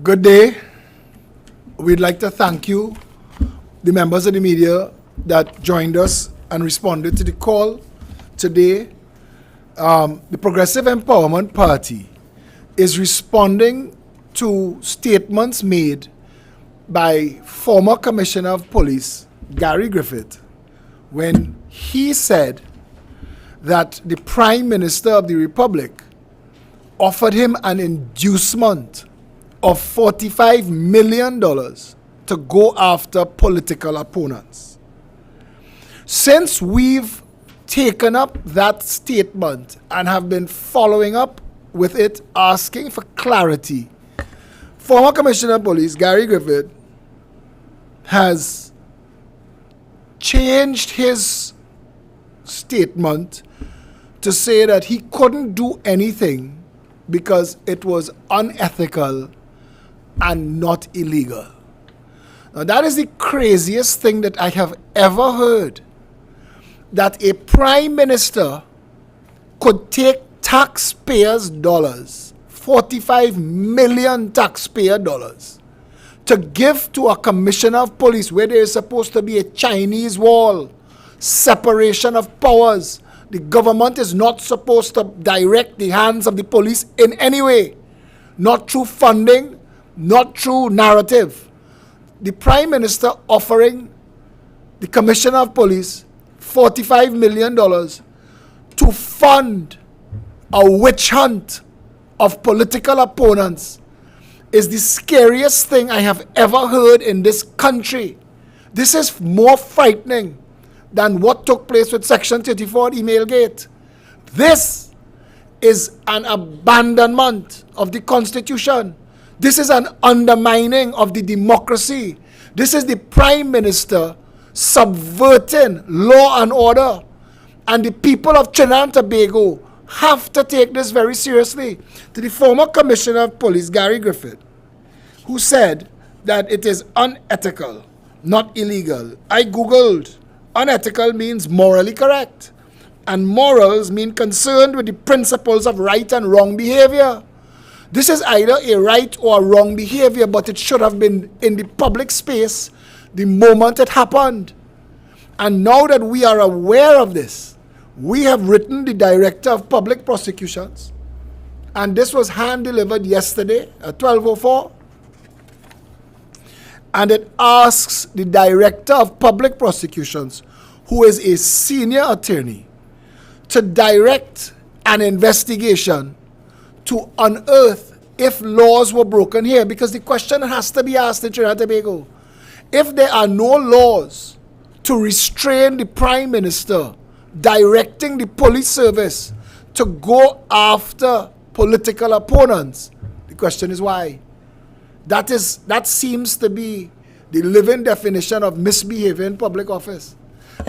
Good day. We'd like to thank you, the members of the media that joined us and responded to the call today. The Progressive Empowerment Party is responding to statements made by former Commissioner of Police Gary Griffith when he said that the Prime Minister of the Republic offered him an inducement of $45 million to go after political opponents. Since we've taken up that statement and have been following up with it, asking for clarity, former Commissioner of Police Gary Griffith has changed his statement to say that he couldn't do anything because it was unethical and not illegal. Now, that is the craziest thing that I have ever heard, that a prime minister could take taxpayers' dollars, 45 million taxpayer dollars, to give to a commissioner of police where there is supposed to be a Chinese wall, separation of powers. The government is not supposed to direct the hands of the police in any way, not through funding, not through narrative. The Prime Minister offering the Commissioner of Police $45 million to fund a witch hunt of political opponents is the scariest thing I have ever heard in this country. This is more frightening than what took place with Section 34 Emailgate. This is an abandonment of the Constitution. This is an undermining of the democracy. This is the Prime Minister subverting law and order. And the people of Trinidad and Tobago have to take this very seriously. To the former Commissioner of Police, Gary Griffith, who said that it is unethical, not illegal. I Googled. Unethical means morally correct. And morals mean concerned with the principles of right and wrong behavior. This is either a right or a wrong behavior, but it should have been in the public space the moment it happened. And now that we are aware of this, we have written the Director of Public Prosecutions, and this was hand-delivered yesterday at 12:04. And it asks the Director of Public Prosecutions, who is a senior attorney, to direct an investigation to unearth if laws were broken here, because the question has to be asked in Trinidad and Tobago. If there are no laws to restrain the Prime Minister directing the police service to go after political opponents, the question is why? That seems to be the living definition of misbehavior in public office.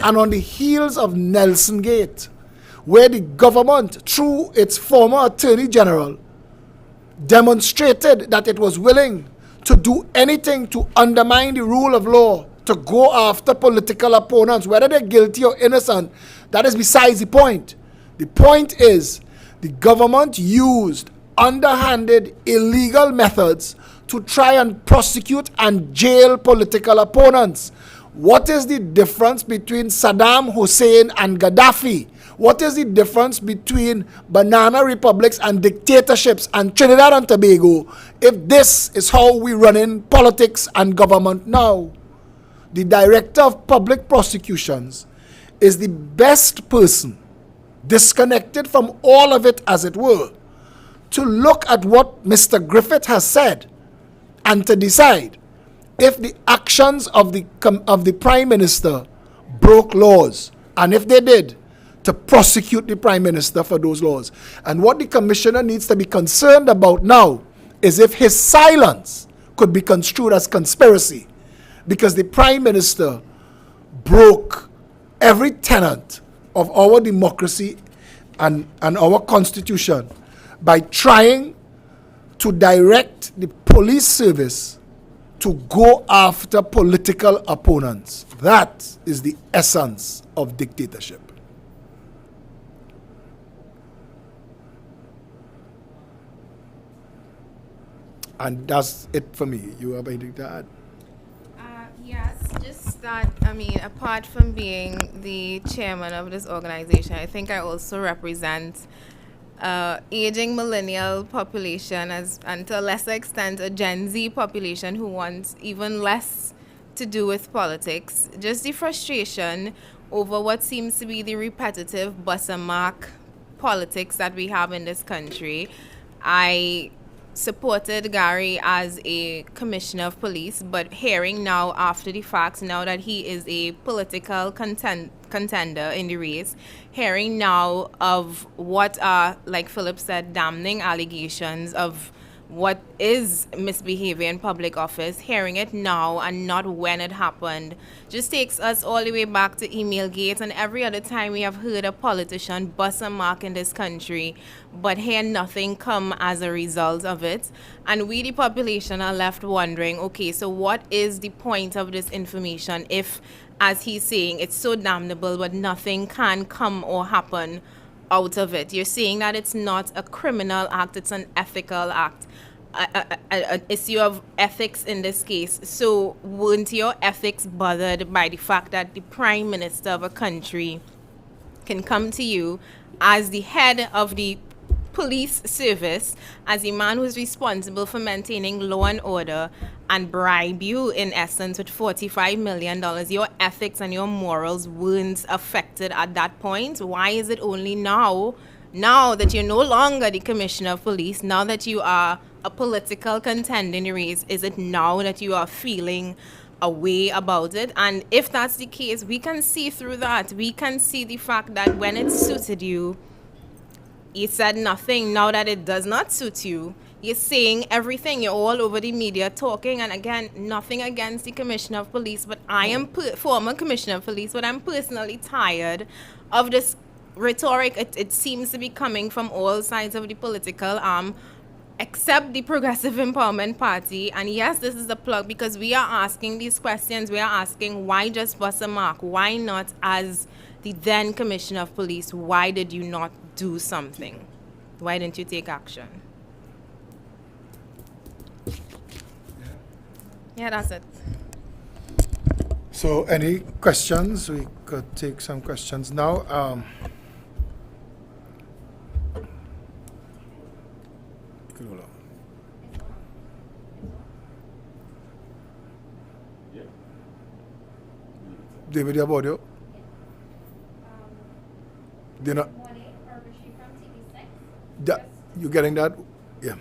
And on the heels of Nelson Gate, where the government, through its former Attorney General, demonstrated that it was willing to do anything to undermine the rule of law, to go after political opponents, whether they're guilty or innocent, that is besides the point. The point is the government used underhanded, illegal methods to try and prosecute and jail political opponents. What is the difference between Saddam Hussein and Gaddafi? What is the difference between banana republics and dictatorships and Trinidad and Tobago if this is how we run in politics and government now? The Director of Public Prosecutions is the best person, disconnected from all of it as it were, to look at what Mr. Griffith has said and to decide if the actions of the Prime Minister broke laws, and if they did, to prosecute the Prime Minister for those laws. And what the Commissioner needs to be concerned about now is if his silence could be construed as conspiracy, because the Prime Minister broke every tenet of our democracy and our Constitution by trying to direct the police service to go after political opponents. That is the essence of dictatorship. And that's it for me. You have anything to add? Yes, just that, I mean, apart from being the chairman of this organization, I think I also represent aging millennial population and to a lesser extent a Gen Z population who wants even less to do with politics. Just the frustration over what seems to be the repetitive bus-a-mark politics that we have in this country. I supported Gary as a commissioner of police, but hearing now after the facts, now that he is a political contender in the race, hearing now of what are, like Philip said, damning allegations of what is misbehavior in public office, hearing it now and not when it happened, just takes us all the way back to email gates and every other time we have heard a politician bust a mark in this country, but hear nothing come as a result of it. And we, the population, are left wondering, okay, so what is the point of this information if, as he's saying, it's so damnable, but nothing can come or happen out of it? You're saying that it's not a criminal act, it's an ethical act, an issue of ethics in this case. So weren't your ethics bothered by the fact that the prime minister of a country can come to you as the head of the police service, as a man who's responsible for maintaining law and order, and bribe you in essence with $45 million? Your ethics and your morals weren't affected at that point. Why is it only now that you're no longer the commissioner of police, now that you are a political contender in the race, is it now that you are feeling a way about it? And if that's the case, we can see through that. We can see the fact that when it suited you, you said nothing. Now that it does not suit you, you're saying everything. You're all over the media talking. And again, nothing against the commissioner of police, but I am former commissioner of police, but I'm personally tired of this rhetoric. It seems to be coming from all sides of the political arm, except the Progressive Empowerment Party. And yes, this is the plug, because we are asking these questions. We are asking, why just bust a mark? Why not, as the then commissioner of police, why did you not do something? Why didn't you take action? Yeah, that's it. So, any questions? We could take some questions now. David, you have audio? Yeah, you getting that? Yeah.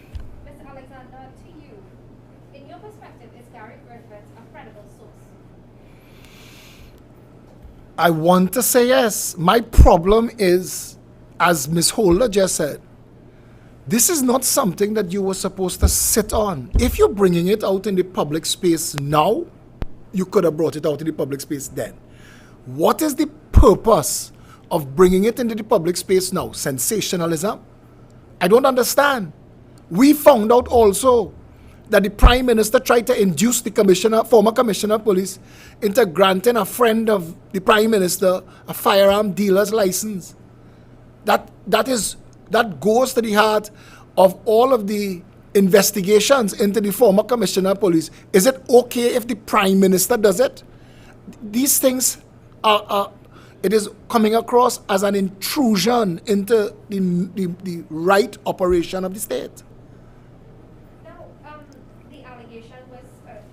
Mr. Alexander, to you, in your perspective, is Gary Griffiths a credible source? I want to say yes. My problem is, as Ms. Holder just said, this is not something that you were supposed to sit on. If you're bringing it out in the public space now, you could have brought it out in the public space then. What is the purpose of bringing it into the public space now? Sensationalism? I don't understand. We found out also that the Prime Minister tried to induce the former Commissioner of Police into granting a friend of the Prime Minister a firearm dealer's license. That goes to the heart of all of the investigations into the former Commissioner of Police. Is it okay if the Prime Minister does it? These things it is coming across as an intrusion into the right operation of the state. Now, the allegation was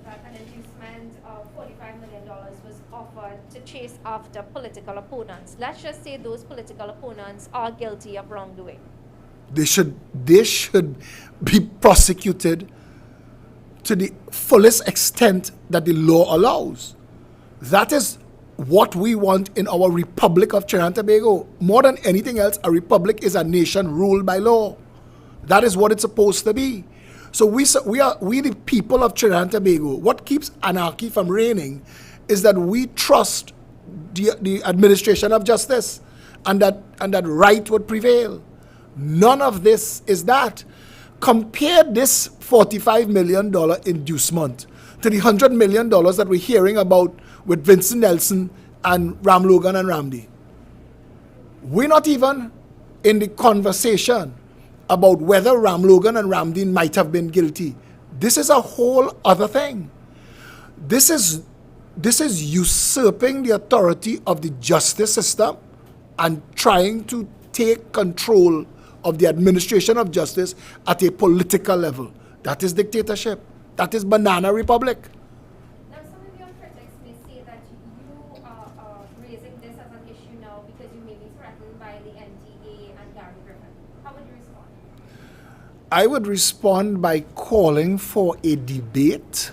that an inducement of $45 million was offered to chase after political opponents. Let's just say those political opponents are guilty of wrongdoing. They should be prosecuted to the fullest extent that the law allows. That is what we want in our Republic of Trinidad and Tobago. More than anything else, a republic is a nation ruled by law. That is what it's supposed to be. So we the people of Trinidad and Tobago, what keeps anarchy from reigning is that we trust the administration of justice and that right would prevail. None of this is that. Compare this $45 million inducement to the $100 million that we're hearing about with Vincent Nelson and Ram Logan and Ramdi. We're not even in the conversation about whether Ram Logan and Ramdi might have been guilty. This is a whole other thing. This is usurping the authority of the justice system and trying to take control of the administration of justice at a political level. That is dictatorship. That is banana republic. Now, some of your critics may say that you are raising this as an issue now because you may be threatened by the NTA and Gary Griffith. How would you respond? I would respond by calling for a debate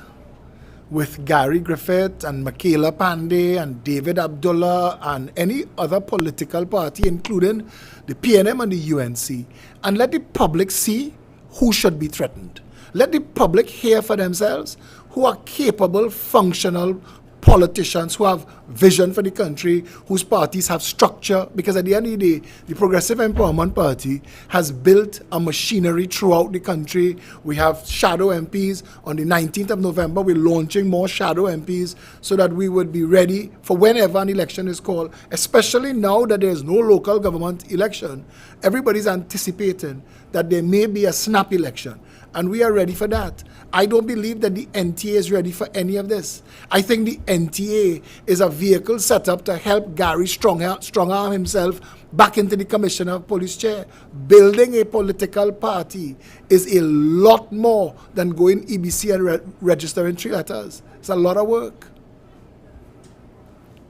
with Gary Griffith and Michaela Pandey and David Abdullah and any other political party, including the PNM and the UNC, and let the public see who should be threatened. Let the public hear for themselves who are capable, functional politicians who have vision for the country, whose parties have structure, because at the end of the day, the Progressive Empowerment Party has built a machinery throughout the country. We have shadow MPs. On the 19th of November, we're launching more shadow MPs so that we would be ready for whenever an election is called, especially now that there is no local government election. Everybody's anticipating that there may be a snap election, and we are ready for that. I don't believe that the NTA is ready for any of this. I think the NTA is a vehicle set up to help Gary strong-arm himself back into the Commissioner of Police chair. Building a political party is a lot more than going EBC and registering 3 letters. It's a lot of work.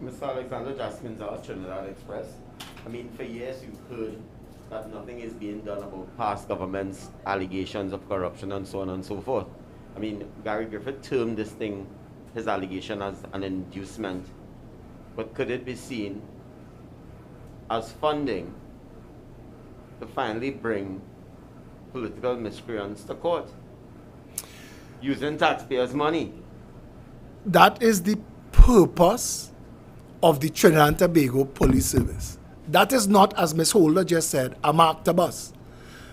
Mr. Alexander Jasmine Zara, Trinidad Express. I mean, for years you've heard that nothing is being done about past governments' allegations of corruption and so on and so forth. I mean, Gary Griffith termed this thing, his allegation, as an inducement. But could it be seen as funding to finally bring political miscreants to court using taxpayers' money? That is the purpose of the Trinidad and Tobago Police Service. That is not, as Ms. Holder just said, a mark to bus.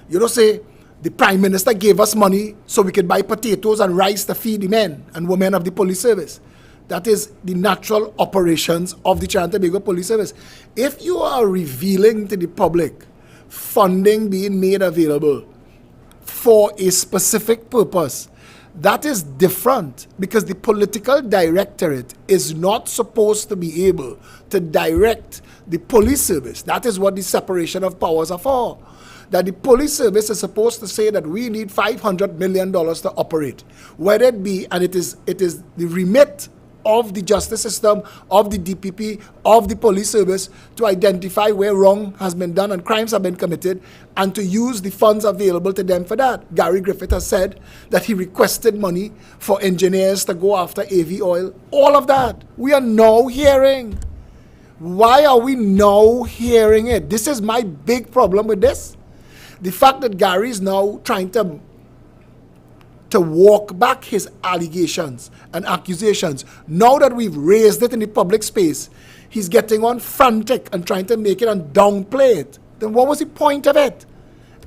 You don't say, the Prime Minister gave us money so we could buy potatoes and rice to feed the men and women of the police service. That is the natural operations of the Trinidad and Tobago Police Service. If you are revealing to the public funding being made available for a specific purpose, that is different, because the political directorate is not supposed to be able to direct the police service. That is what the separation of powers are for. That the police service is supposed to say that we need $500 million to operate. Whether it be, and it is the remit of the justice system, of the DPP, of the police service to identify where wrong has been done and crimes have been committed, and to use the funds available to them for that. Gary Griffith has said that he requested money for engineers to go after AV oil. All of that we are now hearing. Why are we now hearing it? This is my big problem with this. The fact that Gary is now trying to walk back his allegations and accusations. Now that we've raised it in the public space, he's getting on frantic and trying to make it and downplay it. Then what was the point of it?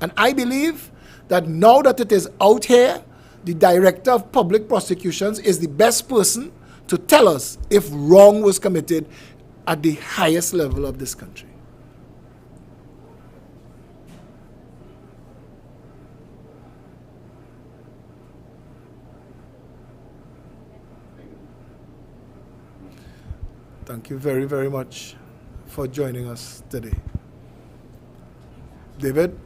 And I believe that now that it is out here, the Director of Public Prosecutions is the best person to tell us if wrong was committed at the highest level of this country. Thank you very, very much for joining us today. David?